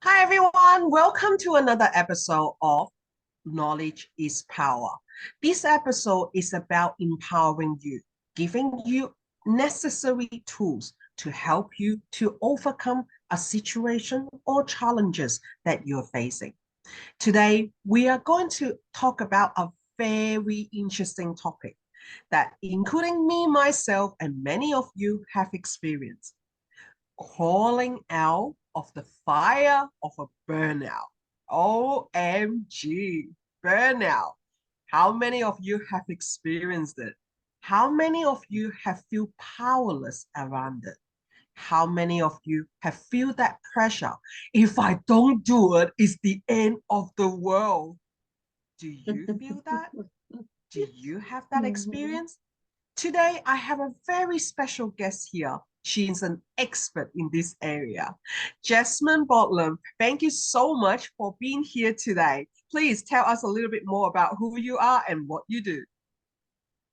Hi, everyone. Welcome to another episode of Knowledge is Power. This episode is about empowering you, giving you necessary tools to help you to overcome a situation or challenges that you're facing. Today, we are going to talk about a very interesting topic that, including me, myself, and many of you have experienced crawling out of the fire of a burnout. OMG, burnout. How many of you have experienced it? How many of you have felt powerless around it? How many of you have felt that pressure? If I don't do it, it's the end of the world. Do you feel that? Do you have that Mhm. experience? Today, I have a very special guest here. She is an expert in this area. Jasmine Balom, thank you so much for being here today. Please tell us a little bit more about who you are and what you do.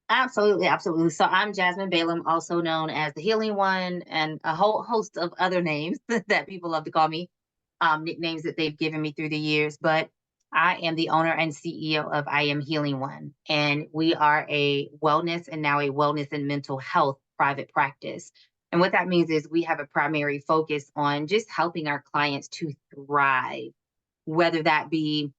Absolutely, absolutely. So I'm Jasmine Balom, also known as the Healing One, and a whole host of other names that people love to call me, nicknames that they've given me through the years. But I am the owner and CEO of I Am Healing One, and we are a wellness and now a wellness and mental health private practice. And what that means is we have a primary focus on just helping our clients to thrive, whether that be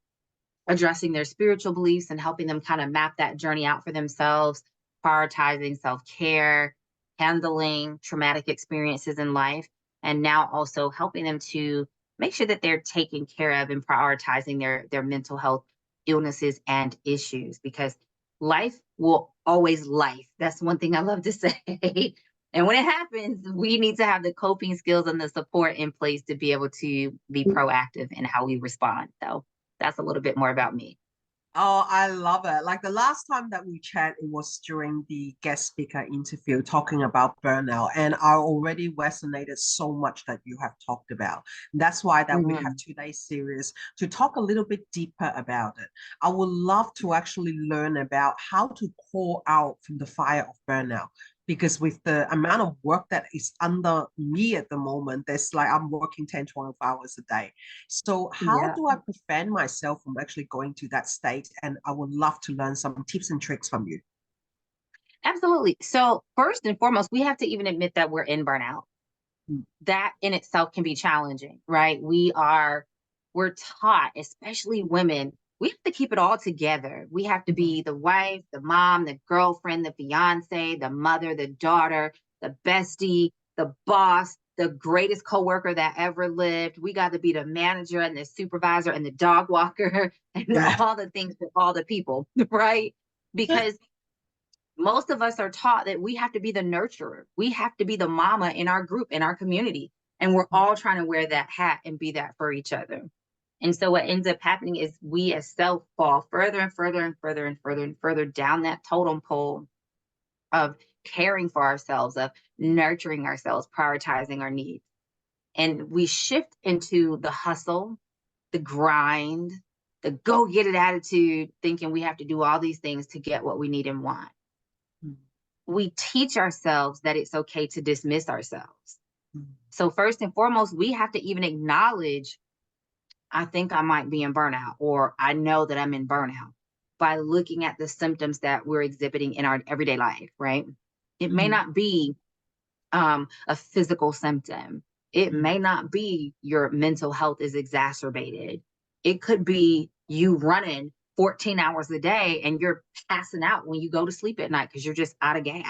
addressing their spiritual beliefs and helping them kind of map that journey out for themselves, prioritizing self care, handling traumatic experiences in life, and now also helping them to make sure that they're taking care of and prioritizing their mental health illnesses and issues because life will always life. That's one thing I love to say. And when it happens, we need to have the coping skills and the support in place to be able to be proactive in how we respond. So that's a little bit more about me. Oh, I love it. Like the last time that we chat, it was during the guest speaker interview talking about burnout. And I already resonated so much that you have talked about. That's why that we have Mhm. today's series to talk a little bit deeper about it. I would love to actually learn about how to call out from the fire of burnout. Because with the amount of work that is under me at the moment, there's like I'm working 10, 12 hours a day. So how Yeah, do I prevent myself from actually going to that state? And I would love to learn some tips and tricks from you. absolutely. So, first and foremost, we have to even admit that we're in burnout. Mm, That in itself can be challenging, right? We're taught, especially women, we have to keep it all together. We have to mm, be the wife, the mom, the girlfriend, the fiance, the mother, the daughter, the bestie, the boss, the greatest coworker that ever lived. We got to be the manager and the supervisor and the dog walker and yeah. all the things for all the people, right? Because most of us are taught that we have to be the nurturer. We have to be the mama in our group, in our community. And we're all trying to wear that hat and be that for each other. And so what ends up happening is we as self fall further and further and further and further and further down that totem pole of caring for ourselves, of nurturing ourselves, prioritizing our needs. And we shift into the hustle, the grind, the go get it attitude, thinking we have to do all these things to get what we need and want. Mm, We teach ourselves that it's okay to dismiss ourselves. mm, So, first and foremost, we have to even acknowledge, I think I might be in burnout, or I know that I'm in burnout by looking at the symptoms that we're exhibiting in our everyday life, right? It may mm, not be a physical symptom, it mm, may not be your mental health is exacerbated. It could be you running 14 hours a day and you're passing out when you go to sleep at night because you're just out of gas.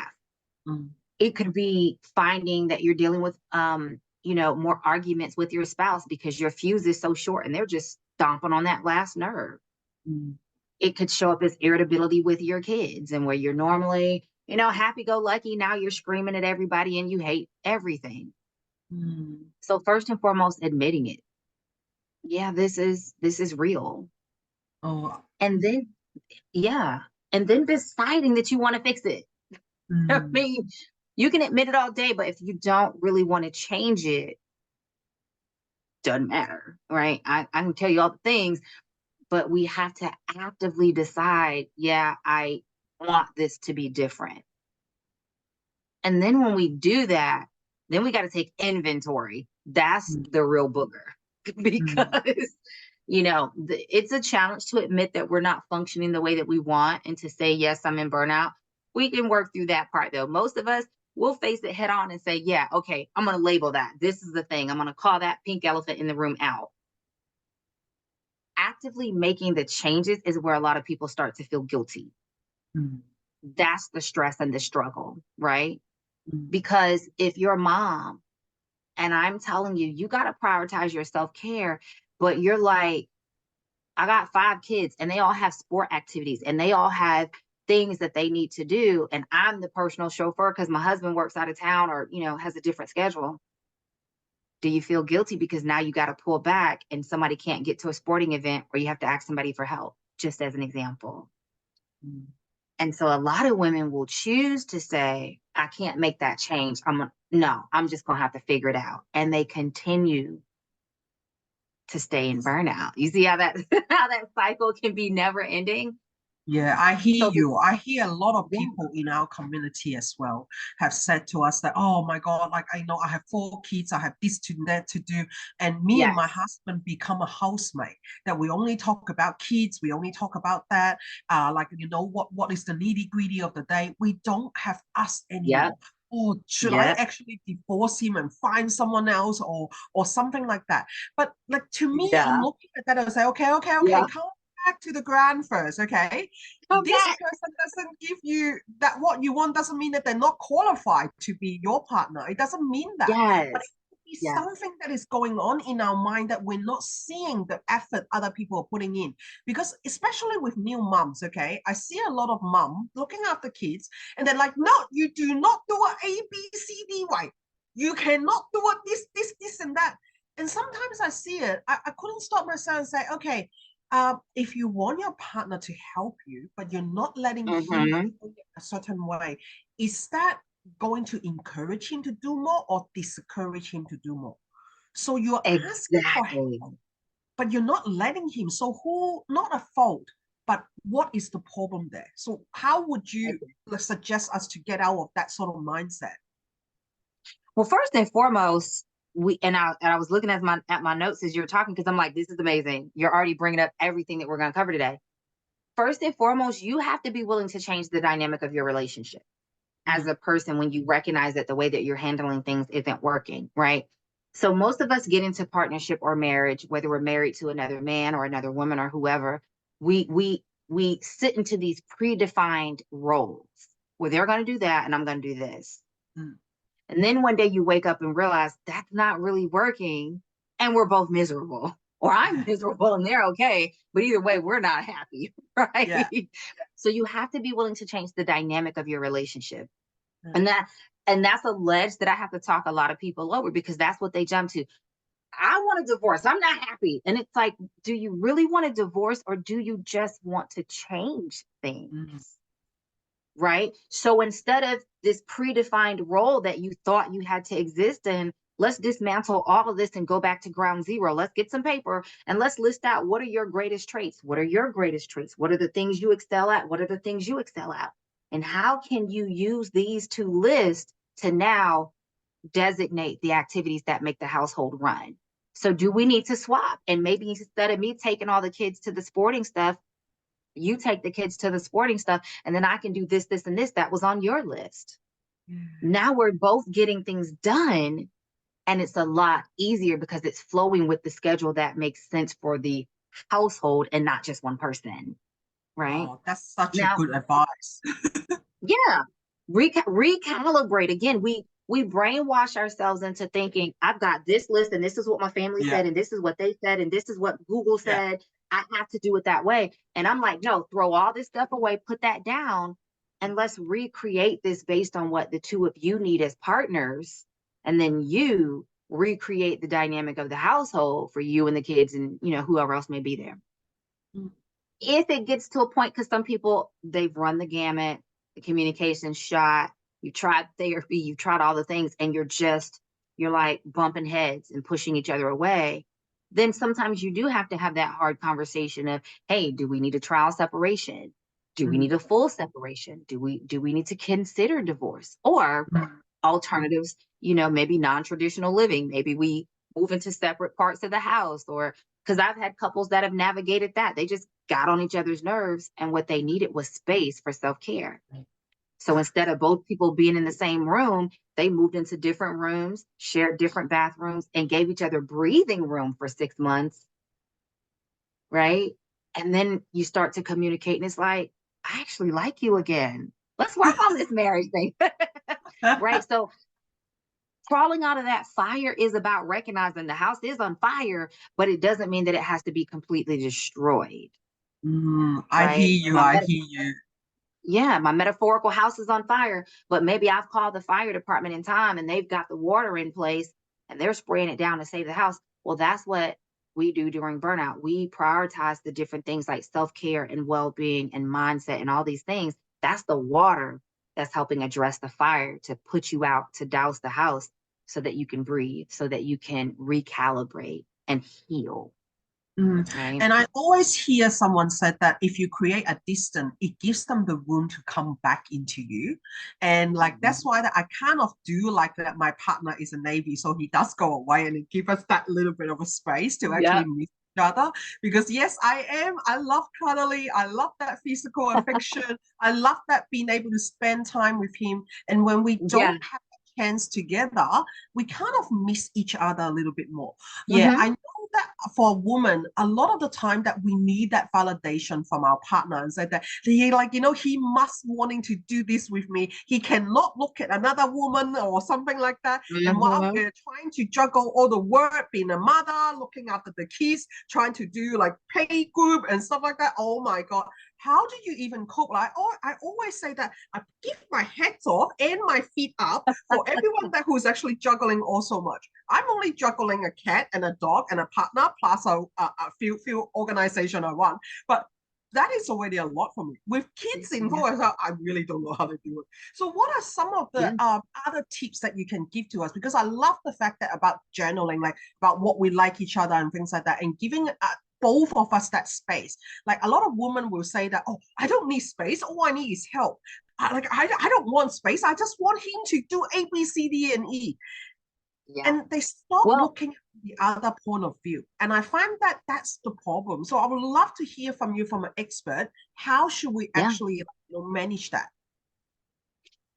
mm, It could be finding that you're dealing with more arguments with your spouse because your fuse is so short and they're just stomping on that last nerve. mm, It could show up as irritability with your kids, and where you're normally happy go lucky, now you're screaming at everybody and you hate everything. mm. So first and foremost, admitting it. Yeah, this is real. Oh, And then yeah, and then deciding that you want to fix it. I mm, mean, you can admit it all day, but if you don't really want to change it, doesn't matter, right? I can tell you all the things, but we have to actively decide, yeah, I want this to be different. And then when we do that, then we got to take inventory. That's mm. the real booger. because, it's a challenge to admit that we're not functioning the way that we want and to say, yes, I'm in burnout. We can work through that part though. Most of us will face it head on and say, yeah, okay, I'm going to label that. This is the thing. I'm going to call that pink elephant in the room out. Actively making the changes is where a lot of people start to feel guilty. That's the stress and the struggle, right? Because if you're a mom and I'm telling you, you got to prioritize your self-care, but you're like, I got 5 kids and they all have sport activities and they all have things that they need to do. And I'm the personal chauffeur because my husband works out of town or, has a different schedule. Do you feel guilty because now you got to pull back and somebody can't get to a sporting event or you have to ask somebody for help, just as an example? And so a lot of women will choose to say, I can't make that change. I'm just going to have to figure it out. And they continue to stay in burnout. You see how that how that cycle can be never ending? Yeah, I hear you. I hear a lot of people in our community as well have said to us that, oh my God, like I know I have 4 kids, I have this to that to do. And me and my husband become a housemate, that we only talk about kids, we only talk about that. What is the nitty-gritty of the day? We don't have us anymore. Or should I actually divorce him and find someone else or something like that? But like to me, I'm looking at that and I say, okay, come back to the ground first, okay? This person doesn't give you that what you want doesn't mean that they're not qualified to be your partner. It doesn't mean that. But it could be something that is going on in our mind that we're not seeing the effort other people are putting in. Because especially with new moms, okay, I see a lot of mom looking after kids and they're like, no, you do not do a A, B, C, D, right? You cannot do it this, and that. And sometimes I see it, I couldn't stop myself and say, okay, if you want your partner to help you, but you're not letting him do it a certain way, is that going to encourage him to do more or discourage him to do more? So you're asking for help, but you're not letting him. So not a fault, but what is the problem there? So how would you suggest us to get out of that sort of mindset? Well, first and foremost, I was looking at my notes as you were talking because I'm like, this is amazing. You're already bringing up everything that we're going to cover today. First and foremost, you have to be willing to change the dynamic of your relationship as a person when you recognize that the way that you're handling things isn't working, right? So most of us get into partnership or marriage, whether we're married to another man or another woman or whoever, we sit into these predefined roles where they're going to do that and I'm going to do this. And then one day you wake up and realize that's not really working and we're both miserable, or I'm miserable and they're okay. But either way, we're not happy, right? Yeah. So you have to be willing to change the dynamic of your relationship. And that's a ledge that I have to talk a lot of people over because that's what they jump to. I want a divorce. I'm not happy. And it's like, do you really want a divorce or do you just want to change things? Right? So instead of this predefined role that you thought you had to exist in, let's dismantle all of this and go back to ground zero. Let's get some paper and let's list out what are your greatest traits? What are your greatest traits? What are the things you excel at? What are the things you excel at? And how can you use these 2 lists to now designate the activities that make the household run? So do we need to swap? And maybe instead of me taking all the kids to the sporting stuff, you take the kids to the sporting stuff, and then I can do this, this, and this that was on your list. Now we're both getting things done, and it's a lot easier because it's flowing with the schedule that makes sense for the household and not just one person, right? Oh, that's such a good advice. Yeah, recalibrate. Again, we brainwash ourselves into thinking, I've got this list, and this is what my family said, and this is what they said, and this is what Google said. I have to do it that way. And I'm like, no, throw all this stuff away, put that down, and let's recreate this based on what the 2 of you need as partners. And then you recreate the dynamic of the household for you and the kids and, whoever else may be there. If it gets to a point, because some people, they've run the gamut, the communication shot, you tried therapy, you tried all the things, and you're like bumping heads and pushing each other away. Then sometimes you do have to have that hard conversation of, hey, do we need a trial separation? Do we need a full separation? Do we need to consider divorce or alternatives, maybe non-traditional living? Maybe we move into separate parts of the house, or because I've had couples that have navigated that. They just got on each other's nerves, and what they needed was space for self-care. So instead of both people being in the same room, they moved into different rooms, shared different bathrooms, and gave each other breathing room for 6 months, right? And then you start to communicate, and it's like, I actually like you again. Let's work on this marriage thing. Right? So crawling out of that fire is about recognizing the house is on fire, but it doesn't mean that it has to be completely destroyed. I hear Right? you. I hear you. Yeah, my metaphorical house is on fire, but maybe I've called the fire department in time and they've got the water in place and they're spraying it down to save the house. Well, that's what we do during burnout. We prioritize the different things like self-care and well-being and mindset and all these things. That's the water that's helping address the fire, to put you out, to douse the house so that you can breathe, so that you can recalibrate and heal. Right? And I always hear someone said that if you create a distance, it gives them the room to come back into you. And like that's why that I kind of do like that. My partner is a Navy, so he does go away and it gives us that little bit of a space to actually meet each other. Because yes, I am. I love cuddly. I love that physical affection. I love that being able to spend time with him. And when we don't have a chance together, we kind of miss each other a little bit more. Yeah, I know that for a woman, a lot of the time that we need that validation from our partner and say that he, like, you know, he must wanting to do this with me. He cannot look at another woman or something like that. And while we're trying to juggle all the work, being a mother, looking after the kids, trying to do like pay group and stuff like that. Oh my God. How do you even cope? Like, oh, I always say that I give my hands off and my feet up for everyone that who's actually juggling all so much. I'm only juggling a cat and a dog and a partner plus a few organization I want, but that is already a lot for me. With kids involved, I really don't know how to do it. So what are some of the other tips that you can give to us? Because I love the fact that about journaling, like about what we like each other and things like that, and giving both of us that space. Like a lot of women will say that, oh, I don't need space. All I need is help. I don't want space. I just want him to do A, B, C, D, and E. And they stop looking at the other point of view. And I find that that's the problem. So I would love to hear from you, from an expert. How should we actually manage that?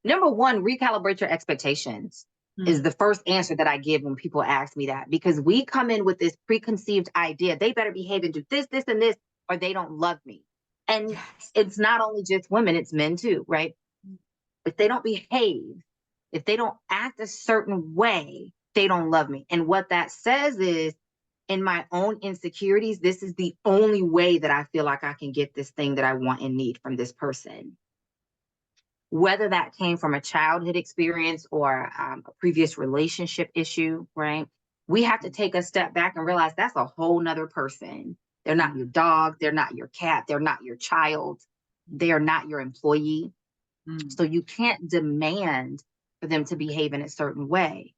Number one, recalibrate your expectations is the first answer that I give when people ask me that, because we come in with this preconceived idea. They better behave and do this, this, and this, or they don't love me. And it's not only just women, it's men too, right? If they don't behave, if they don't act a certain way, they don't love me. And what that says is, in my own insecurities, this is the only way that I feel like I can get this thing that I want and need from this person. Whether that came from a childhood experience or a previous relationship issue, right? We have to take a step back and realize that's a whole nother person. They're not your dog. They're not your cat. They're not your child. They are not your employee. So you can't demand for them to behave in a certain way.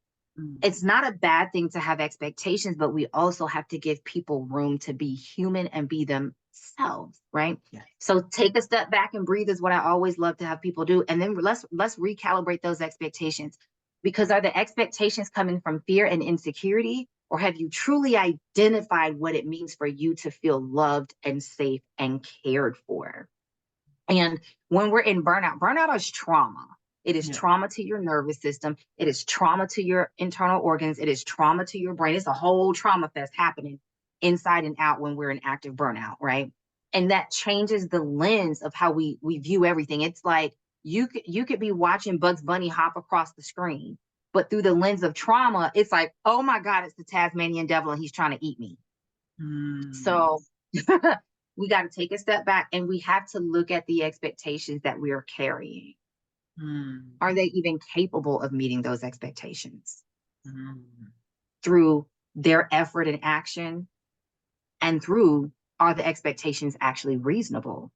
It's not a bad thing to have expectations, but we also have to give people room to be human and be themselves, right? So take a step back and breathe is what I always love to have people do. And then let's recalibrate those expectations, because are the expectations coming from fear and insecurity, or have you truly identified what it means for you to feel loved and safe and cared for? And when we're in burnout, burnout is trauma. It is trauma to your nervous system. It is trauma to your internal organs. It is trauma to your brain. It's a whole trauma fest happening inside and out when we're in active burnout, right? And that changes the lens of how we view everything. It's like you could be watching Bugs Bunny hop across the screen, but through the lens of trauma, it's like, oh my God, it's the Tasmanian devil and he's trying to eat me. So we got to take a step back and we have to look at the expectations that we are carrying. Are they even capable of meeting those expectations through their effort and action, and through, are the expectations actually reasonable?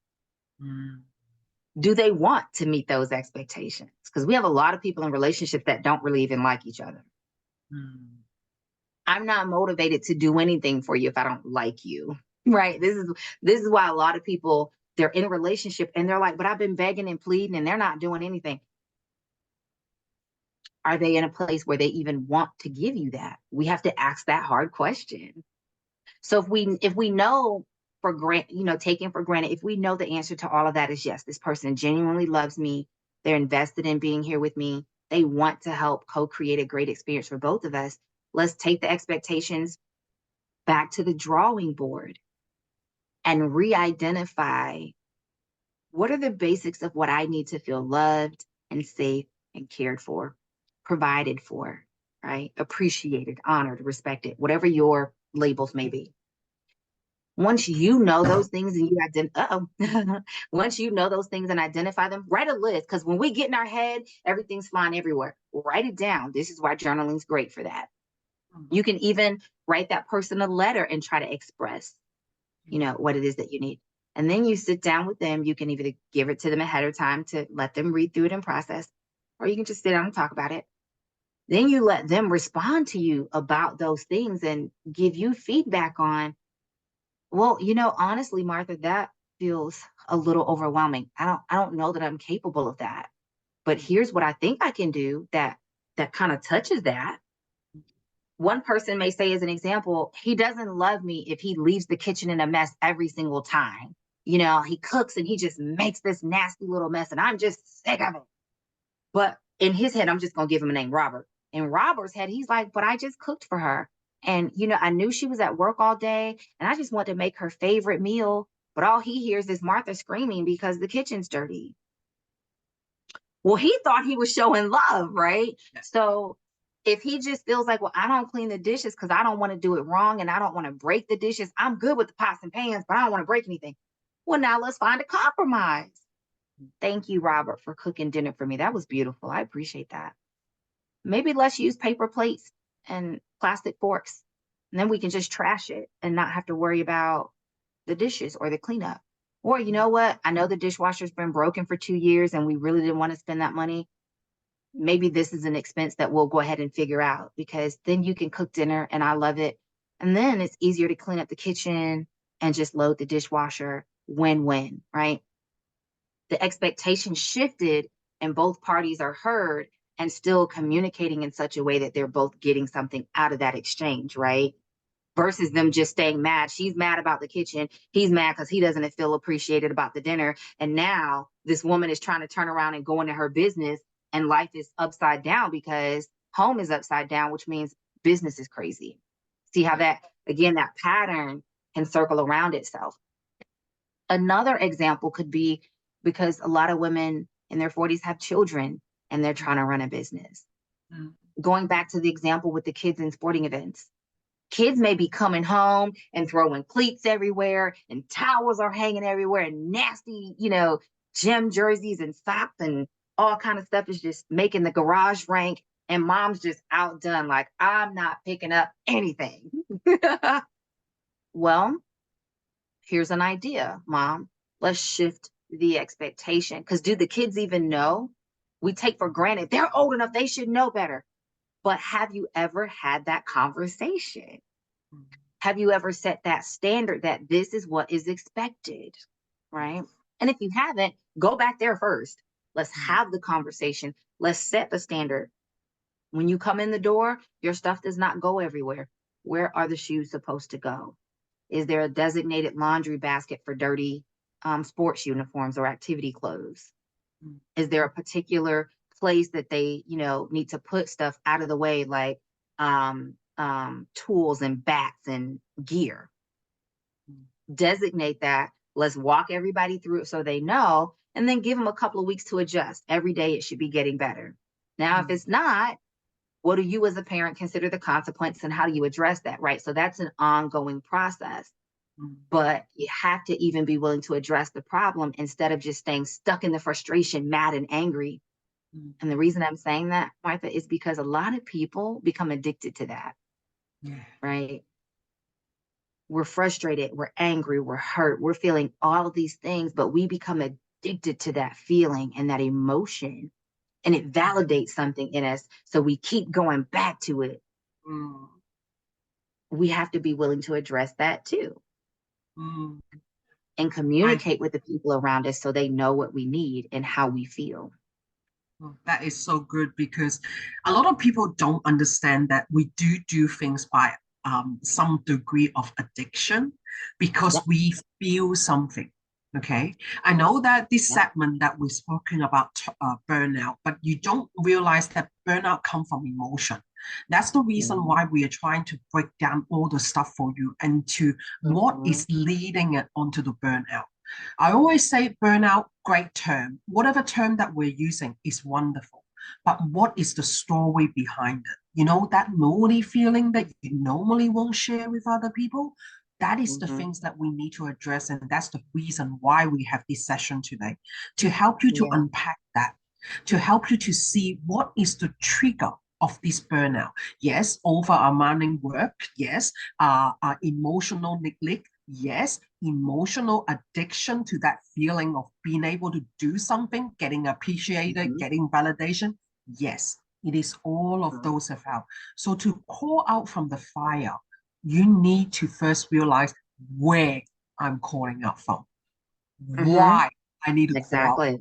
Do they want to meet those expectations? Because we have a lot of people in relationships that don't really even like each other. I'm not motivated to do anything for you if I don't like you, right? This is why a lot of people, they're in a relationship and they're like, but I've been begging and pleading and they're not doing anything. Are they in a place where they even want to give you that? We have to ask that hard question. So if we know for grant, taking for granted, if we know the answer to all of that is yes, this person genuinely loves me, they're invested in being here with me, they want to help co-create a great experience for both of us, let's take the expectations back to the drawing board and re-identify what are the basics of what I need to feel loved and safe and cared for, provided for, right? Appreciated, honored, respected, whatever your labels may be. Once you know those things and once you know those things and identify them, write a list. Because when we get in our head, everything's flying everywhere. Write it down. This is why journaling's great for that. You can even write that person a letter and try to express, what it is that you need. And then you sit down with them. You can either give it to them ahead of time to let them read through it and process, or you can just sit down and talk about it. Then you let them respond to you about those things and give you feedback on, well, honestly, Martha, that feels a little overwhelming. I don't know that I'm capable of that. But here's what I think I can do that kind of touches that. One person may say, as an example, he doesn't love me if he leaves the kitchen in a mess every single time. He cooks and he just makes this nasty little mess and I'm just sick of it. But in his head, I'm just going to give him a name, Robert. In Robert's head, he's like, but I just cooked for her. And, I knew she was at work all day and I just wanted to make her favorite meal. But all he hears is Martha screaming because the kitchen's dirty. Well, he thought he was showing love, right? So if he just feels like, well, I don't clean the dishes because I don't want to do it wrong and I don't want to break the dishes. I'm good with the pots and pans, but I don't want to break anything. Well, now let's find a compromise. Thank you, Robert, for cooking dinner for me. That was beautiful. I appreciate that. Maybe let's use paper plates and plastic forks, and then we can just trash it and not have to worry about the dishes or the cleanup. Or you know what? I know the dishwasher's been broken for 2 years and we really didn't want to spend that money. Maybe this is an expense that we'll go ahead and figure out, because then you can cook dinner and I love it. And then it's easier to clean up the kitchen and just load the dishwasher. Win-win, right? The expectation shifted and both parties are heard and still communicating in such a way that they're both getting something out of that exchange, right? Versus them just staying mad. She's mad about the kitchen. He's mad because he doesn't feel appreciated about the dinner. And now this woman is trying to turn around and go into her business and life is upside down because home is upside down, which means business is crazy. See how that pattern can circle around itself. Another example could be because a lot of women in their 40s have children and they're trying to run a business. Going back to the example with the kids in sporting events, kids may be coming home and throwing cleats everywhere and towels are hanging everywhere and nasty, gym jerseys and socks and all kind of stuff is just making the garage rank. And mom's just outdone, like, I'm not picking up anything. Well, here's an idea, Mom. Let's shift the expectation. Because do the kids even know? We take for granted they're old enough, they should know better. But have you ever had that conversation? Have you ever set that standard that this is what is expected, right? And if you haven't, go back there first. Let's have the conversation. Let's set the standard. When you come in the door, your stuff does not go everywhere. Where are the shoes supposed to go? Is there a designated laundry basket for dirty sports uniforms or activity clothes? Is there a particular place that they, need to put stuff out of the way, like tools and bats and gear? Designate that. Let's walk everybody through it so they know, and then give them a couple of weeks to adjust. Every day it should be getting better. Now, if it's not, what do you as a parent consider the consequence and how do you address that, right? So that's an ongoing process. But you have to even be willing to address the problem instead of just staying stuck in the frustration, mad and angry. And the reason I'm saying that, Martha, is because a lot of people become addicted to that, right? We're frustrated, we're angry, we're hurt, we're feeling all of these things, but we become addicted to that feeling and that emotion. And it validates something in us. So we keep going back to it. We have to be willing to address that too. And communicate with the people around us so they know what we need and how we feel. Oh, that is so good because a lot of people don't understand that we do things by some degree of addiction Yeah, because we feel something. Okay. I know that this yeah. segment that we're talking about burnout, but you don't realize that burnout comes from emotion. That's the reason Mhm, why we are trying to break down all the stuff for you and to what mhm, is leading it onto the burnout. I always say burnout, great term. Whatever term that we're using is wonderful. But what is the story behind it? You know, that lonely feeling that you normally won't share with other people? That is the mhm. things that we need to address. And that's the reason why we have this session today to help you to Yeah. unpack that, to help you to see what is the trigger of this burnout. Yes, over amounting work. Yes, emotional neglect. Yes, emotional addiction to that feeling of being able to do something, getting appreciated, Mhm, getting validation. Yes, it is all of mhm, those about. So to call out from the fire, you need to first realize where I'm calling out from, mhm. why I need to call out. Exactly.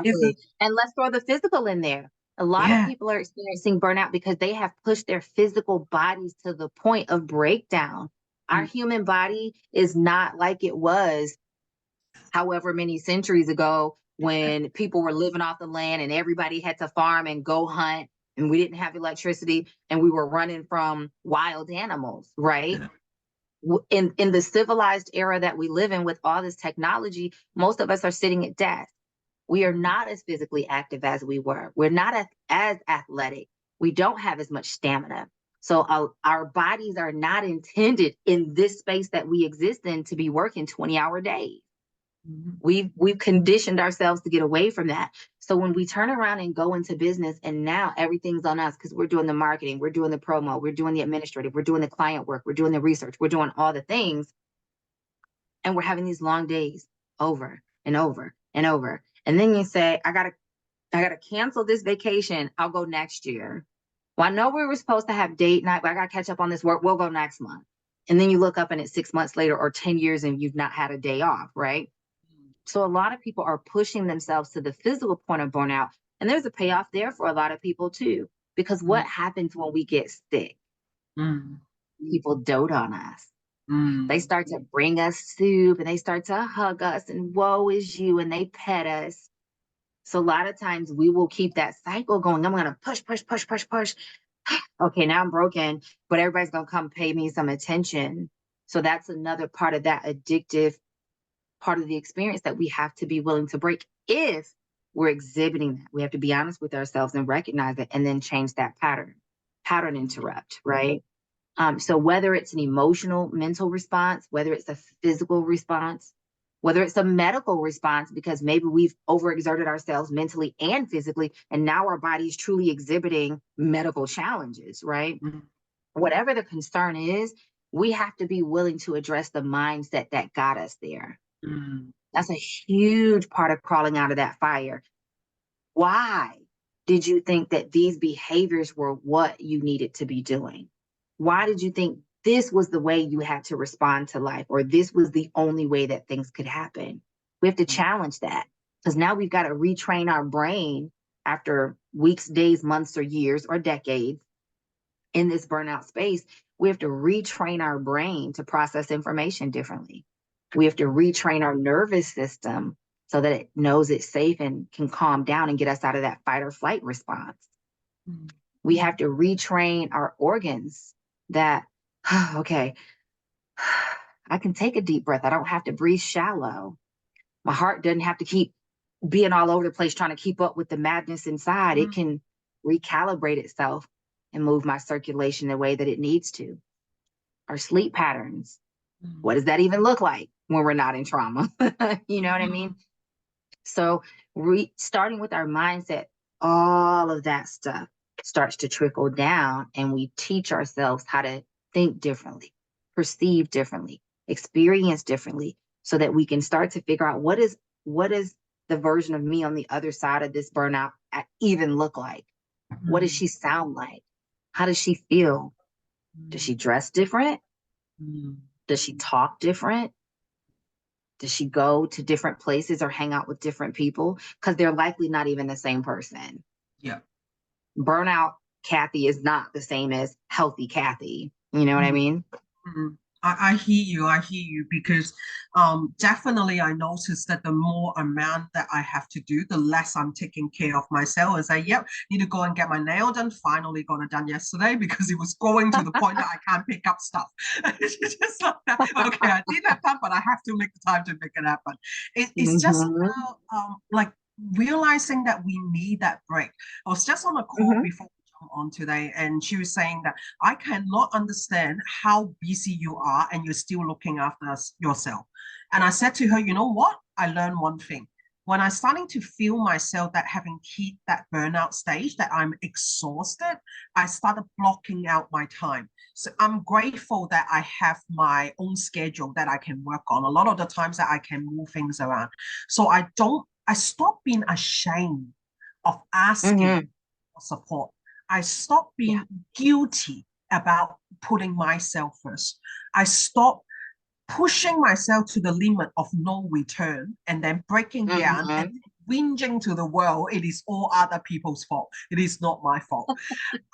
It's a, Exactly. And let's throw the physical in there. A lot of yeah. people are experiencing burnout because they have pushed their physical bodies to the point of breakdown. Our Mm, human body is not like it was however many centuries ago when people were living off the land and everybody had to farm and go hunt and we didn't have electricity and we were running from wild animals, right? yeah. In the civilized era that we live in with all this technology, most of us are sitting at desks. We are Mm, not as physically active as we were. We're not as athletic. We don't have as much stamina. So our bodies are not intended in this space that we exist in to be working 20-hour days. mm, We've conditioned ourselves to get away from that. So when we turn around and go into business and now everything's on us because we're doing the marketing, we're doing the promo, we're doing the administrative, we're doing the client work, we're doing the research, we're doing all the things, and we're having these long days over and over and over. And then you say, I gotta cancel this vacation. I'll go next year. Well, I know we were supposed to have date night, but I gotta catch up on this work. We'll go next month. And then you look up and it's 6 months later or 10 years and you've not had a day off, right? So a lot of people are pushing themselves to the physical point of burnout. And there's a payoff there for a lot of people too. Because mm, what happens when we get sick? mm, People dote on us. They mm, start to bring us soup and they start to hug us and woe is you and they pet us. So a lot of times we will keep that cycle going. I'm going to push, push, push, push, push. Okay, now I'm broken, but everybody's going to come pay me some attention. So that's another part of that addictive part of the experience that we have to be willing to break if we're exhibiting that. We have to be honest with ourselves and recognize it and then change that pattern interrupt, right? So whether it's an emotional, mental response, whether it's a physical response, whether it's a medical response, because maybe we've overexerted ourselves mentally and physically, and now our body's truly exhibiting medical challenges, right? mm, Whatever the concern is, we have to be willing to address the mindset that got us there. mm, That's a huge part of crawling out of that fire. Why did you think that these behaviors were what you needed to be doing? Why did you think this was the way you had to respond to life, or this was the only way that things could happen? We have to mm, challenge that because now we've got to retrain our brain after weeks, days, months, or years, or decades in this burnout space. We have to retrain our brain to process information differently. We have to retrain our nervous system so that it knows it's safe and can calm down and get us out of that fight or flight response. mm, We have to retrain our organs that, okay, I can take a deep breath. I don't have to breathe shallow. My heart doesn't have to keep being all over the place trying to keep up with the madness inside. It mm, can recalibrate itself and move my circulation the way that it needs to. Our sleep patterns. mm, What does that even look like when we're not in trauma? You know what I mm, mean? So, starting with our mindset, all of that stuff starts to trickle down, and we teach ourselves how to think differently, perceive differently, experience differently, so that we can start to figure out what is the version of me on the other side of this burnout even look like? What does mm, she sound like? How does she feel? Does she mm, dress different? mm. Does she talk different? Does she go to different places or hang out with different people? Because they're likely not even the same person. Yeah. Burnout Kathy is not the same as healthy Kathy. You know what I mean? I hear you. I hear you because definitely I noticed that the more amount that I have to do, the less I'm taking care of myself. And say, yep, need to go and get my nail done. Finally got it done yesterday because it was going to the point that I can't pick up stuff. It's just like that. Okay, I did that done, but I have to make the time to make it happen. It's just about like realizing that we need that break. I was just on a call before we jump on today, and she was saying that I cannot understand how busy you are and you're still looking after yourself. And I said to her, you know what? I learned one thing. When I'm starting to feel myself that having hit that burnout stage, that I'm exhausted, I started blocking out my time. So I'm grateful that I have my own schedule that I can work on. A lot of the times that I can move things around. So I stop being ashamed of asking for support. I stopped being guilty about putting myself first. I stopped pushing myself to the limit of no return and then breaking down and whinging to the world. It is all other people's fault. It is not my fault.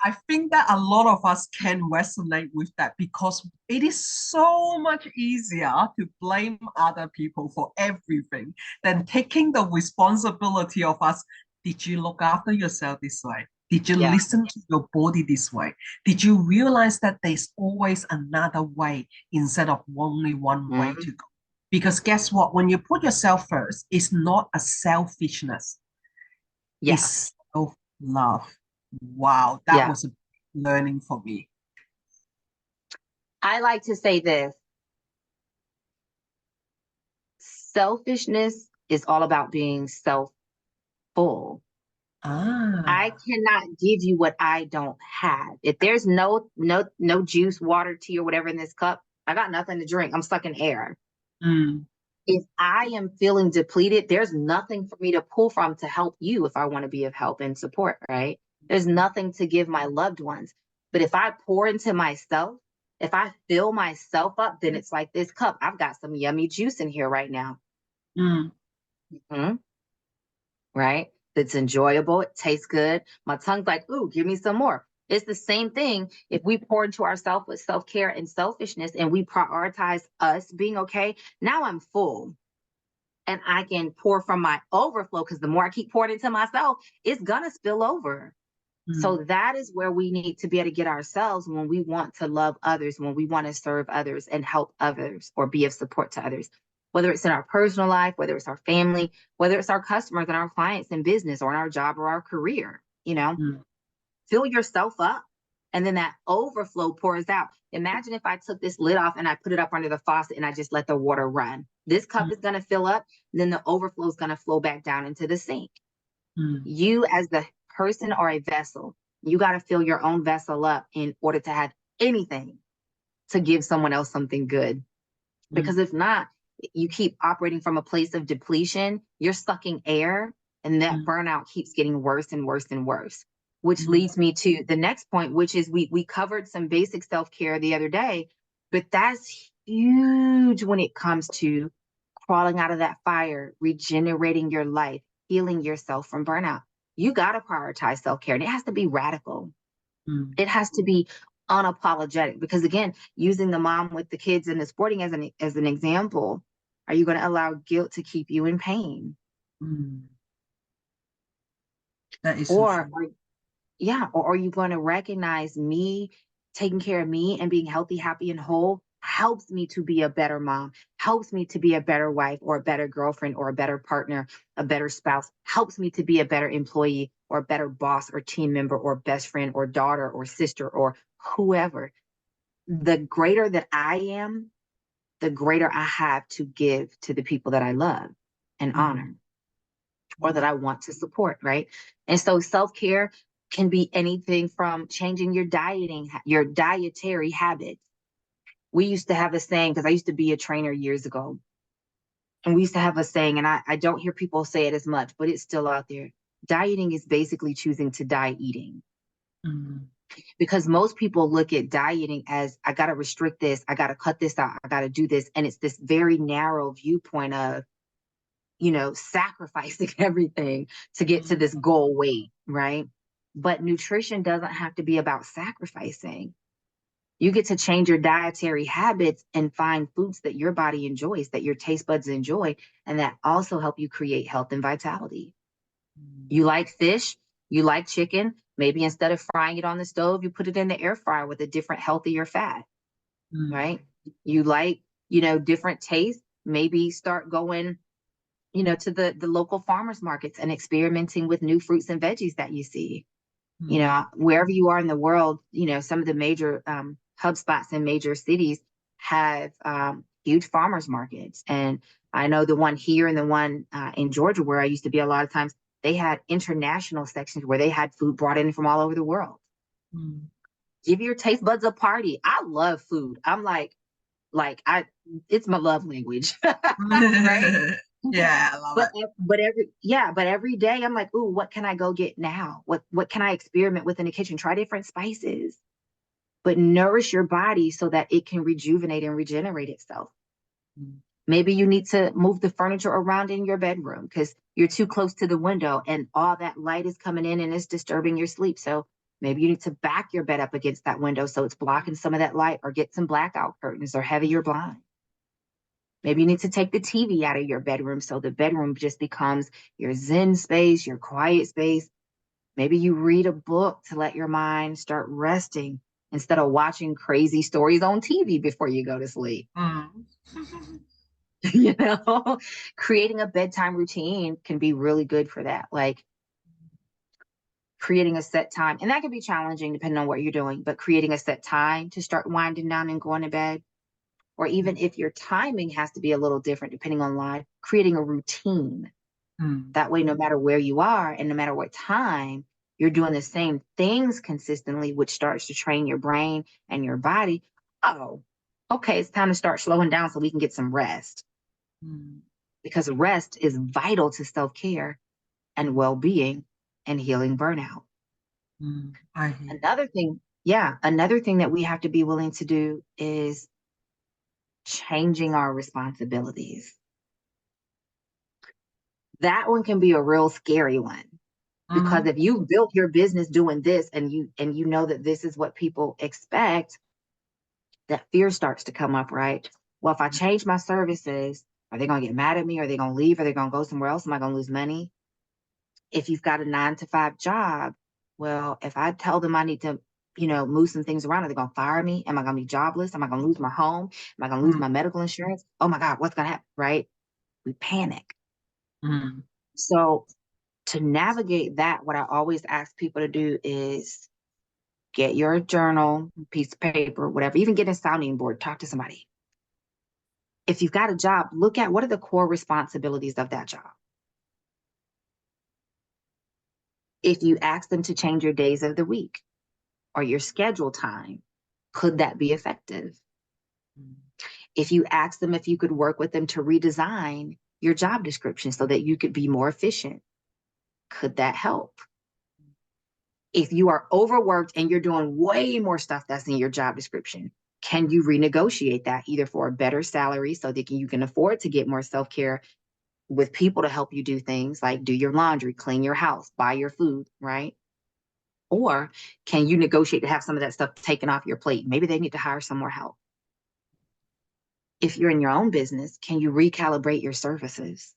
I think that a lot of us can resonate with that because it is so much easier to blame other people for everything than taking the responsibility of us. Did you look after yourself this way? Did you listen to your body this way? Did you realize that there's always another way instead of only one way to go? Because guess what? When you put yourself first, it's not a selfishness. It's self-love. Wow, that was a learning for me. I like to say this. Selfishness is all about being self-full. I cannot give you what I don't have. If there's no juice, water, tea, or whatever in this cup, I got nothing to drink. I'm sucking air. If I am feeling depleted, there's nothing for me to pull from to help you if I want to be of help and support, right? There's nothing to give my loved ones. But if I pour into myself, if I fill myself up, then it's like this cup. I've got some yummy juice in here right now. Right? It's enjoyable. It tastes good. My tongue's like, ooh, give me some more. It's the same thing. If we pour into ourselves with self-care and selfishness and we prioritize us being okay, now I'm full and I can pour from my overflow because the more I keep pouring into myself, it's going to spill over. So that is where we need to be able to get ourselves when we want to love others, when we want to serve others and help others or be of support to others, whether it's in our personal life, whether it's our family, whether it's our customers and our clients in business or in our job or our career, fill yourself up and then that overflow pours out. Imagine if I took this lid off and I put it up under the faucet and I just let the water run. This cup is going to fill up, then the overflow is going to flow back down into the sink. You as the person or a vessel, you got to fill your own vessel up in order to have anything to give someone else something good. Because if not, you keep operating from a place of depletion, you're sucking air, and that burnout keeps getting worse and worse and worse, which leads me to the next point, which is we covered some basic self-care the other day, but that's huge when it comes to crawling out of that fire, regenerating your life, healing yourself from burnout. You got to prioritize self-care, and it has to be radical. It has to be unapologetic, because again, using the mom with the kids and the sporting as an example, are you going to allow guilt to keep you in pain? That is or are you going to recognize me taking care of me and being healthy, happy, and whole helps me to be a better mom, helps me to be a better wife or a better girlfriend or a better partner, a better spouse, helps me to be a better employee or a better boss or team member or best friend or daughter or sister or whoever. The greater that I am, the greater I have to give to the people that I love and honor or that I want to support, right? And so self-care can be anything from changing your dietary habits. We used to have a saying, because I used to be a trainer years ago, and we used to have a saying, and I don't hear people say it as much, but it's still out there. Dieting is basically choosing to die eating. Because most people look at dieting as, I got to restrict this, I got to cut this out, I got to do this. And it's this very narrow viewpoint of, sacrificing everything to get to this goal weight, right? But nutrition doesn't have to be about sacrificing. You get to change your dietary habits and find foods that your body enjoys, that your taste buds enjoy, and that also help you create health and vitality. You like fish, you like chicken, maybe instead of frying it on the stove, you put it in the air fryer with a different, healthier fat, right? You like, different tastes, maybe start going, to the local farmers markets and experimenting with new fruits and veggies that you see. Wherever you are in the world, some of the major hub spots in major cities have huge farmers markets. And I know the one here and the one in Georgia, where I used to be a lot of times, they had international sections where they had food brought in from all over the world. Give your taste buds a party. I love food. I'm like it's my love language, right? Yeah, I love it. But every day I'm like, ooh, what can I go get now? What can I experiment with in the kitchen? Try different spices, but nourish your body so that it can rejuvenate and regenerate itself. Maybe you need to move the furniture around in your bedroom because you're too close to the window and all that light is coming in and it's disturbing your sleep. So maybe you need to back your bed up against that window so it's blocking some of that light, or get some blackout curtains or heavier blinds. Maybe you need to take the TV out of your bedroom so the bedroom just becomes your zen space, your quiet space. Maybe you read a book to let your mind start resting instead of watching crazy stories on TV before you go to sleep. Creating a bedtime routine can be really good for that. Like creating a set time, and that can be challenging depending on what you're doing, but creating a set time to start winding down and going to bed. Or even if your timing has to be a little different depending on life, creating a routine. That way, no matter where you are and no matter what time, you're doing the same things consistently, which starts to train your brain and your body. Oh, okay, it's time to start slowing down so we can get some rest. Because rest is vital to self-care and well-being and healing burnout. Another thing that we have to be willing to do is changing our responsibilities. That one can be a real scary one, because if you built your business doing this and you know that this is what people expect, that fear starts to come up, right? Well, if I change my services, are they going to get mad at me? Are they going to leave? Are they going to go somewhere else? Am I going to lose money? If you've got a 9-to-5 job, well, if I tell them I need to, move some things around, are they going to fire me? Am I going to be jobless? Am I going to lose my home? Am I going to lose my medical insurance? Oh my God, what's going to happen, right? We panic. So to navigate that, what I always ask people to do is get your journal, piece of paper, whatever, even get a sounding board, talk to somebody. If you've got a job, look at what are the core responsibilities of that job. If you ask them to change your days of the week or your schedule time, could that be effective? If you ask them if you could work with them to redesign your job description so that you could be more efficient, could that help? If you are overworked and you're doing way more stuff that's in your job description, can you renegotiate that either for a better salary so that you can afford to get more self-care with people to help you do things like do your laundry, clean your house, buy your food, right? Or can you negotiate to have some of that stuff taken off your plate? Maybe they need to hire some more help. If you're in your own business, can you recalibrate your services?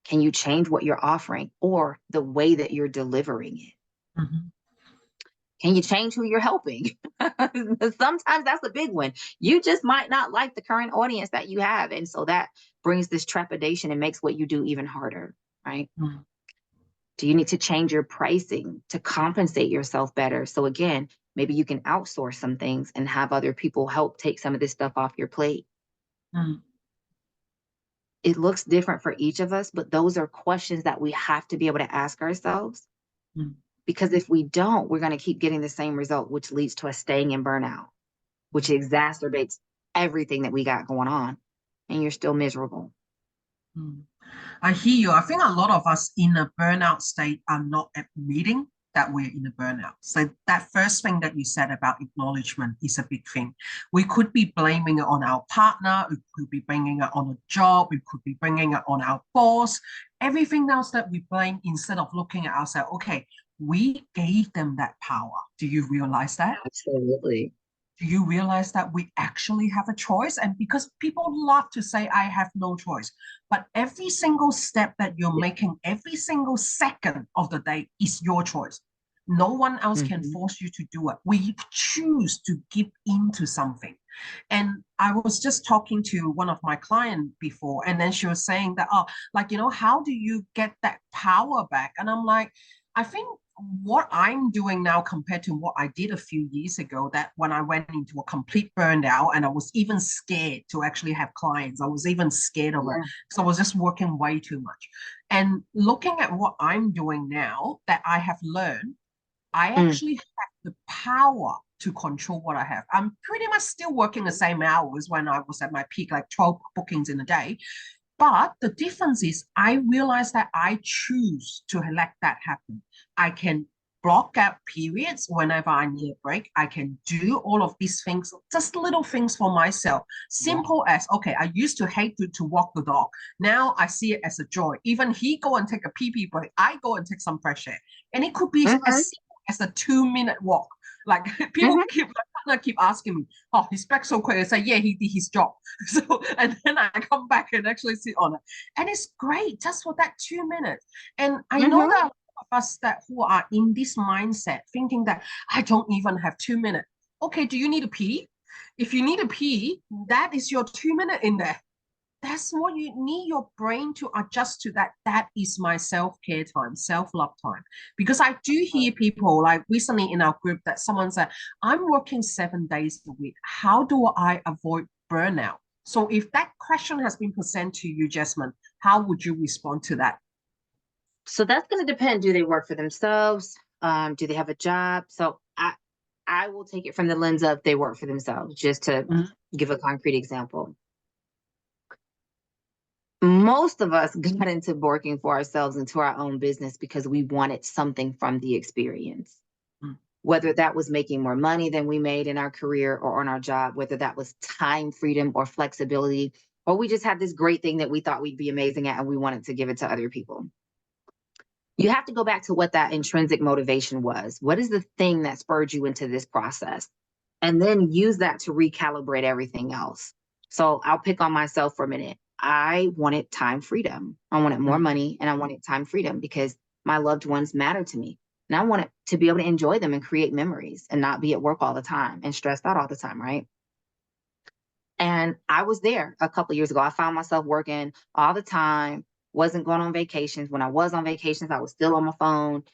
Can you change what you're offering or the way that you're delivering it? Can you change who you're helping? Sometimes that's a big one. You just might not like the current audience that you have. And so that brings this trepidation and makes what you do even harder, right? Do you need to change your pricing to compensate yourself better? So again, maybe you can outsource some things and have other people help take some of this stuff off your plate. It looks different for each of us, but those are questions that we have to be able to ask ourselves. Because if we don't, we're going to keep getting the same result, which leads to us staying in burnout, which exacerbates everything that we got going on, and you're still miserable. I hear you. I think a lot of us in a burnout state are not admitting that we're in a burnout. So that first thing that you said about acknowledgement is a big thing. We could be blaming it on our partner, we could be bringing it on a job, we could be bringing it on our boss, everything else that we blame instead of looking at ourselves. Okay, we gave them that power. Do you realize that? Absolutely. Do you realize that we actually have a choice? And because people love to say, I have no choice, but every single step that you're making, every single second of the day is your choice. No one else can force you to do it. We choose to give into something. And I was just talking to one of my clients before, and then she was saying that, oh, like, how do you get that power back? And I'm like, I think what I'm doing now compared to what I did a few years ago, that when I went into a complete burnout and I was even scared to actually have clients, I was even scared of it because I was just working way too much. And looking at what I'm doing now that I have learned, I actually have the power to control what I have. I'm pretty much still working the same hours when I was at my peak, like 12 bookings in a day. But the difference is I realize that I choose to let that happen. I can block out periods whenever I need a break. I can do all of these things, just little things for myself. Simple as, okay, I used to hate to walk the dog. Now I see it as a joy. Even he go and take a pee break, I go and take some fresh air. And it could be as simple as a 2-minute walk. Like people my partner keep asking me, oh, he's back so quick. I say, yeah, he did his job. So, and then I come back and actually sit on it. And it's great just for that 2 minutes. And I know that a lot of us that who are in this mindset thinking that I don't even have 2 minutes. Okay, do you need a pee? If you need a pee, that is your 2 minutes in there. That's what you need your brain to adjust to, that that is my self-care time, self-love time. Because I do hear people like recently in our group that someone said, I'm working 7 days a week, how do I avoid burnout? So if that question has been presented to you, Jasmine, how would you respond to that? So that's going to depend. Do they work for themselves? Do they have a job? So I will take it from the lens of they work for themselves, just to give a concrete example. Most of us got into working for ourselves, into our own business, because we wanted something from the experience. Whether that was making more money than we made in our career or on our job, whether that was time freedom or flexibility, or we just had this great thing that we thought we'd be amazing at and we wanted to give it to other people. You have to go back to what that intrinsic motivation was. What is the thing that spurred you into this process? And then use that to recalibrate everything else. So I'll pick on myself for a minute. I wanted time freedom. I wanted more money and I wanted time freedom because my loved ones matter to me. And I wanted to be able to enjoy them and create memories and not be at work all the time and stressed out all the time, right? And I was there a couple of years ago. I found myself working all the time, wasn't going on vacations. When I was on vacations, I was still on my phone,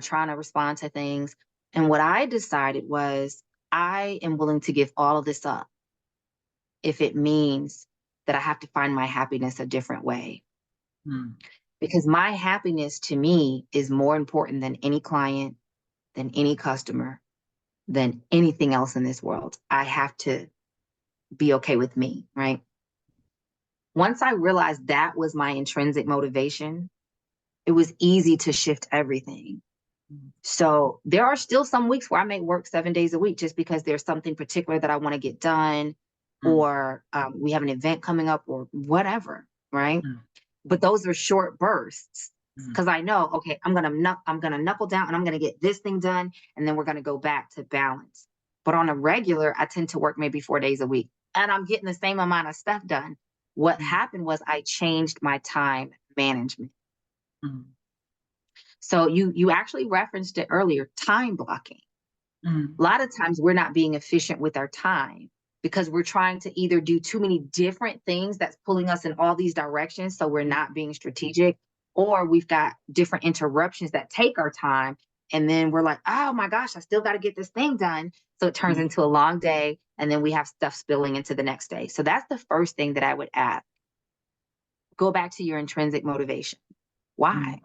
trying to respond to things. And what I decided was I am willing to give all of this up if it means that I have to find my happiness a different way. Because my happiness to me is more important than any client, than any customer, than anything else in this world. I have to be okay with me, right? Once I realized that was my intrinsic motivation, it was easy to shift everything. So there are still some weeks where I may work 7 days a week just because there's something particular that I want to get done, or we have an event coming up or whatever, right? But those are short bursts because I know, okay, I'm gonna knuckle down and I'm gonna get this thing done, and then we're gonna go back to balance. But on a regular, I tend to work maybe 4 days a week, and I'm getting the same amount of stuff done. What happened was I changed my time management. So you actually referenced it earlier, time blocking. A lot of times we're not being efficient with our time because we're trying to either do too many different things that's pulling us in all these directions, so we're not being strategic, or we've got different interruptions that take our time, and then we're like, oh my gosh, I still got to get this thing done. So it turns into a long day, and then we have stuff spilling into the next day. So that's the first thing that I would add. Go back to your intrinsic motivation. Why?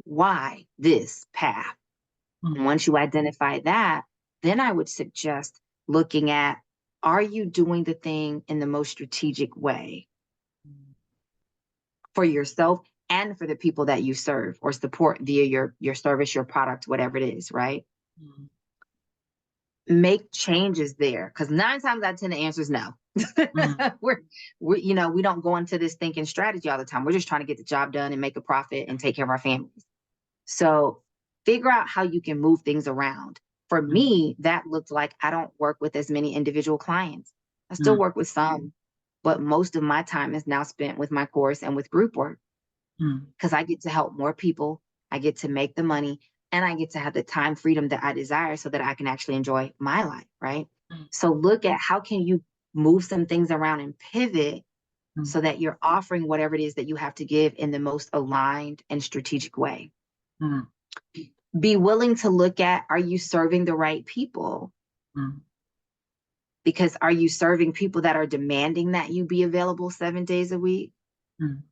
Why this path? And once you identify that, then I would suggest looking at, are you doing the thing in the most strategic way for yourself and for the people that you serve or support via your service, your product, whatever it is, right? Mm. Make changes there, because 9 times out of 10 the answer is no. Mm. We don't go into this thinking strategy all the time. We're just trying to get the job done and make a profit and take care of our families. So figure out how you can move things around. For me, that looked like I don't work with as many individual clients. I still work with some, but most of my time is now spent with my course and with group work, because I get to help more people. I get to make the money, and I get to have the time freedom that I desire so that I can actually enjoy my life, right? So look at how can you move some things around and pivot so that you're offering whatever it is that you have to give in the most aligned and strategic way. Be willing to look at, are you serving the right people? Because are you serving people that are demanding that you be available 7 days a week? And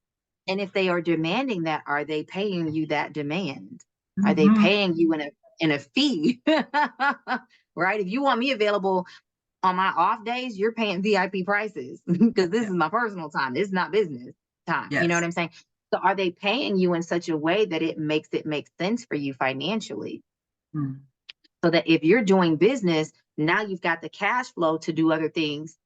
if they are demanding that, are they paying you that demand? Are they paying you in a fee? Right? If you want me available on my off days, you're paying VIP prices, because this is my personal time. It's not business time. Yes. You know what I'm saying? So are they paying you in such a way that it makes sense for you financially? So that if you're doing business, now you've got the cash flow to do other things.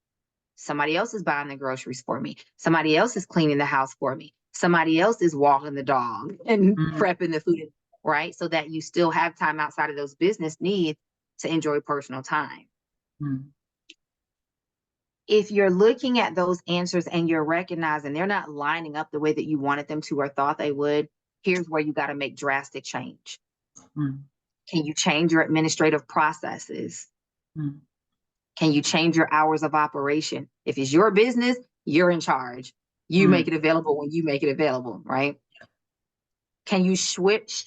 Somebody else is buying the groceries for me. Somebody else is cleaning the house for me. Somebody else is walking the dog and prepping the food, right? So that you still have time outside of those business needs to enjoy personal time. If you're looking at those answers and you're recognizing they're not lining up the way that you wanted them to or thought they would, here's where you got to make drastic change. Can you change your administrative processes? Can you change your hours of operation? If it's your business, you're in charge. You make it available when you make it available, right? Can you switch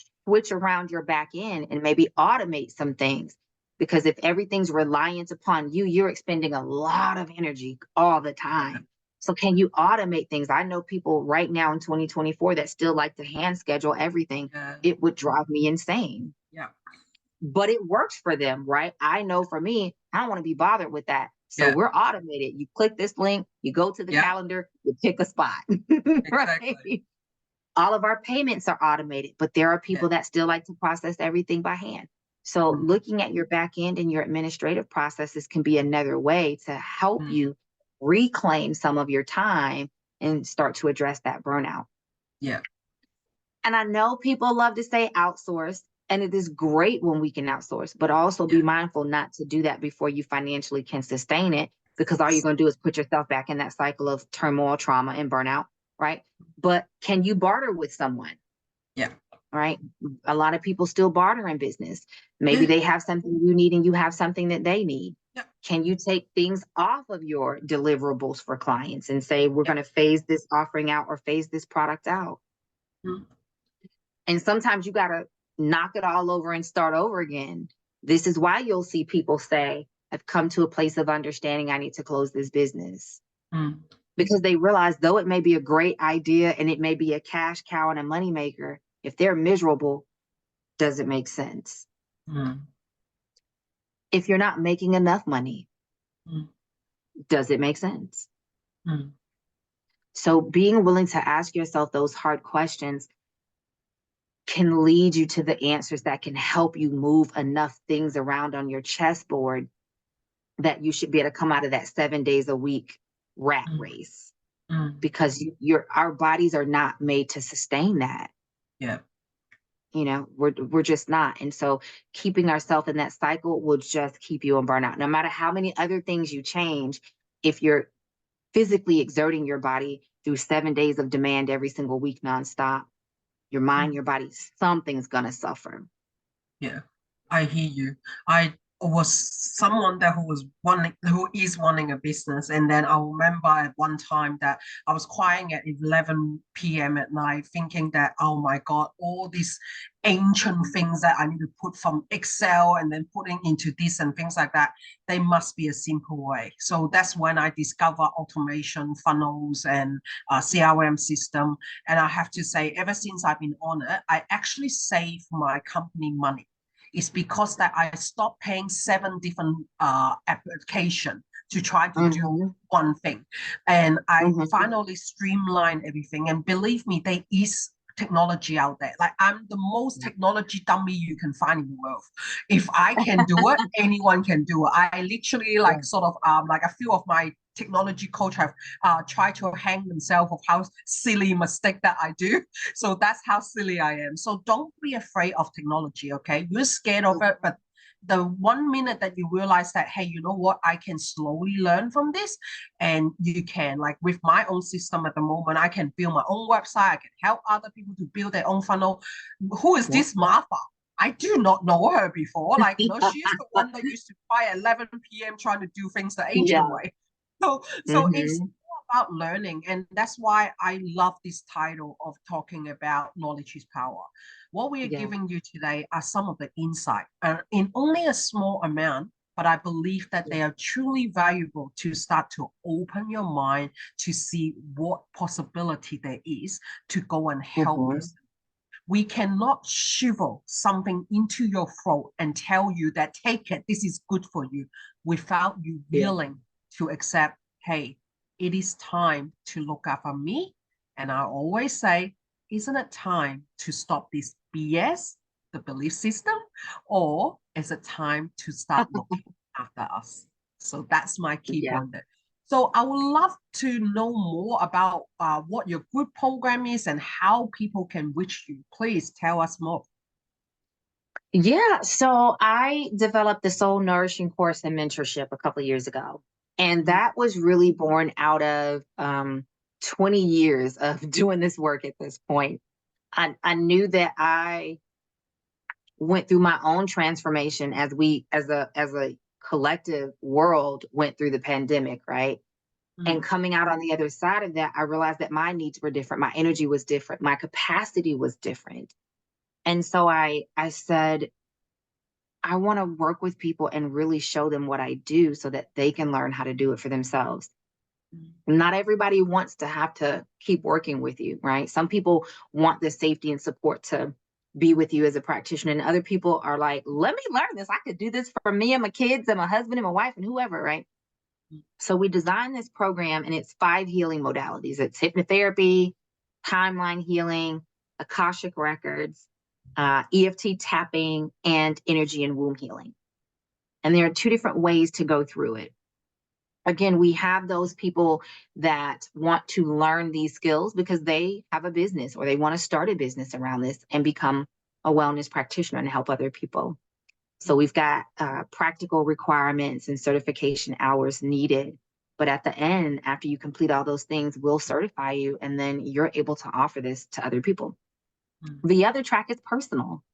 around your back end and maybe automate some things? Because if everything's reliant upon you, you're expending a lot of energy all the time. So can you automate things? I know people right now in 2024 that still like to hand schedule everything. It would drive me insane. But it works for them, right? I know for me, I don't want to be bothered with that. So we're automated. You click this link, you go to the calendar, you pick a spot, right? All of our payments are automated, but there are people that still like to process everything by hand. So looking at your back end and your administrative processes can be another way to help you reclaim some of your time and start to address that burnout. And I know people love to say outsource, and it is great when we can outsource, but also be mindful not to do that before you financially can sustain it, because all you're going to do is put yourself back in that cycle of turmoil, trauma, and burnout, right? But can you barter with someone? Right? A lot of people still barter in business. Maybe they have something you need and you have something that they need. Can you take things off of your deliverables for clients and say, we're going to phase this offering out or phase this product out? And sometimes you got to knock it all over and start over again. This is why you'll see people say, I've come to a place of understanding I need to close this business. Because they realize, though it may be a great idea and it may be a cash cow and a moneymaker, if they're miserable, does it make sense? If you're not making enough money, does it make sense? So being willing to ask yourself those hard questions can lead you to the answers that can help you move enough things around on your chessboard that you should be able to come out of that 7 days a week rat race. Because our bodies are not made to sustain that. You know, we're just not. And so keeping ourselves in that cycle will just keep you in burnout. No matter how many other things you change, if you're physically exerting your body through 7 days of demand every single week nonstop, your mind, your body, something's gonna suffer. I hear you. I was someone that who is running a business, and then I remember at one time that I was crying at 11 p.m. at night, thinking that, oh my God, all these ancient things that I need to put from Excel and then putting into this and things like that, they must be a simple way. So that's when I discovered automation, funnels, and CRM system. And I have to say, ever since I've been on it, I actually save my company money. It's because that I stopped paying 7 different applications to try to do Mm-hmm. one thing. And I Mm-hmm. finally streamlined everything. And believe me, there is technology out there. Like, I'm the most technology dummy you can find in the world. If I can do it, anyone can do it. I literally like sort of like a few of my technology coach have tried to hang themselves of how silly mistake that I do. So that's how silly I am. So don't be afraid of technology, okay? You're scared of it, but the 1 minute that you realize that, hey, you know what, I can slowly learn from this, and you can, like with my own system at the moment, I can build my own website, I can help other people to build their own funnel. Who is this Martha? I do not know her before. Like, you know, she's the one that used to try at 11 p.m. trying to do things the ancient way. So it's Mm-hmm. about learning. And that's why I love this title of talking about knowledge is power. What we are Yeah. giving you today are some of the insight in only a small amount, but I believe that they are truly valuable to start to open your mind to see what possibility there is to go and help Mm-hmm. yourself. We cannot shovel something into your throat and tell you that take it, this is good for you, without you Yeah. willing to accept, hey, it is time to look after me. And I always say, isn't it time to stop this BS, the belief system, or is it time to start looking after us? So that's my key Yeah. point there. So I would love to know more about what your group program is and how people can reach you. Please tell us more. Yeah. So I developed the Soul Nourishing course and mentorship a couple of years ago. And Mhm. that was really born out of 20 years of doing this work at this point. I knew that I went through my own transformation as we as a collective world went through the pandemic, right? And Mm, coming out on the other side of that, I realized that my needs were different, my energy was different, my capacity was different. And so I said, I want to work with people and really show them what I do so that they can learn how to do it for themselves. mm, Not everybody wants to have to keep working with you, right? Some people want the safety and support to be with you as a practitioner, and other people are like, let me learn this. I could do this for me and my kids and my husband and my wife and whoever, right? mm, So we designed this program and it's 5 healing modalities. It's hypnotherapy, timeline healing, Akashic records, EFT tapping, and energy and womb healing. And there are 2 different ways to go through it. Again, we have those people that want to learn these skills because they have a business or they want to start a business around this and become a wellness practitioner and help other people. So mm, we've got practical requirements and certification hours needed. But at the end, after you complete all those things, we'll certify you and then you're able to offer this to other people. mm, The other track is personal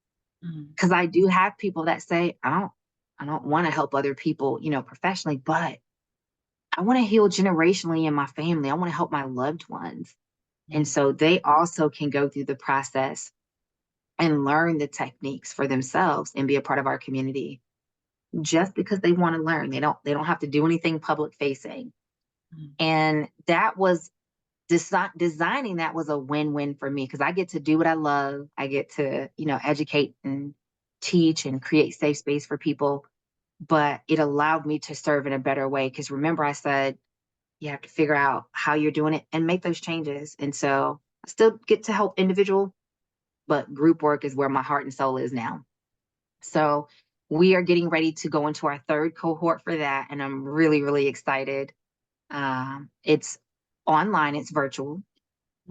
mm, because I do have people that say, I don't want to help other people, professionally, but I want to heal generationally in my family. I want to help my loved ones. And mm, so they also can go through the process and learn the techniques for themselves and be a part of our community just because they want to learn. They don't have to do anything public facing. mm, And that was designing that was a win-win for me because I get to do what I love. I get to, educate and teach and create safe space for people, but it allowed me to serve in a better way because remember I said you have to figure out how you're doing it and make those changes. And so I still get to help individual, but group work is where my heart and soul is now. So we are getting ready to go into our 3rd cohort for that. And I'm really, really excited. It's online, it's virtual.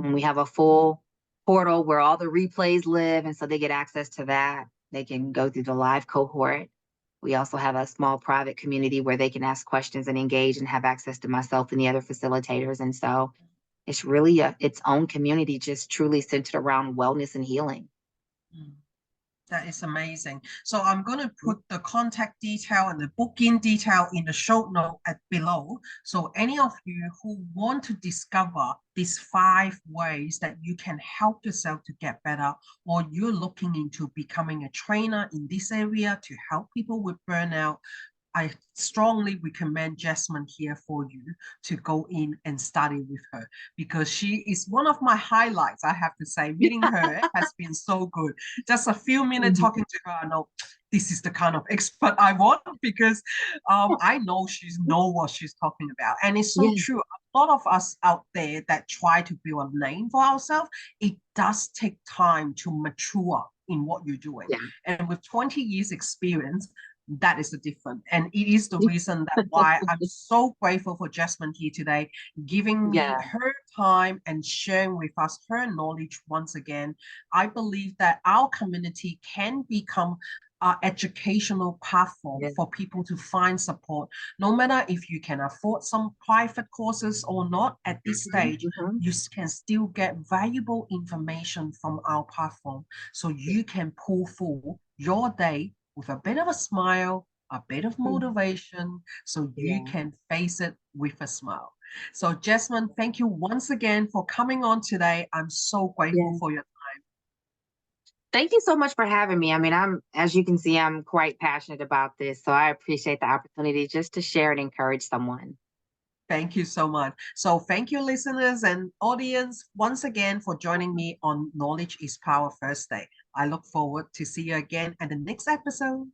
And we mm, have a full portal where all the replays live. And so they get access to that. They can go through the live cohort. We also have a small private community where they can ask questions and engage and have access to myself and the other facilitators. And so it's really its own community, just truly centered around wellness and healing. mm. That is amazing. So I'm going to put the contact detail and the booking detail in the show note at below. So any of you who want to discover these 5 ways that you can help yourself to get better, or you're looking into becoming a trainer in this area to help people with burnout, I strongly recommend Jasmine here for you to go in and study with her, because she is one of my highlights. I have to say, meeting her has been so good. Just a few minutes Mhm. talking to her, I know this is the kind of expert I want, because I know she's know what she's talking about. And it's so Yeah, true. A lot of us out there that try to build a name for ourselves, it does take time to mature in what you're doing. yeah, And with 20 years experience, that is the difference. And it is the yeah, reason that why I'm so grateful for Jasmine here today, giving me yeah, her time and sharing with us her knowledge once again. I believe that our community can become an educational platform yeah. for people to find support, no matter if you can afford some private courses or not. At this Mhm, stage, mhm. you can still get valuable information from our platform, so Yeah, you can pull through your day with a bit of a smile, a bit of mhm. motivation, so you Yeah, can face it with a smile. So, Jasmine, thank you once again for coming on today. I'm so grateful yeah. for your. Thank you so much for having me. I mean, as you can see, I'm quite passionate about this, so I appreciate the opportunity just to share and encourage someone. Thank you so much. So, thank you, listeners and audience, once again for joining me on Knowledge is Power Thursday. I look forward to see you again at the next episode.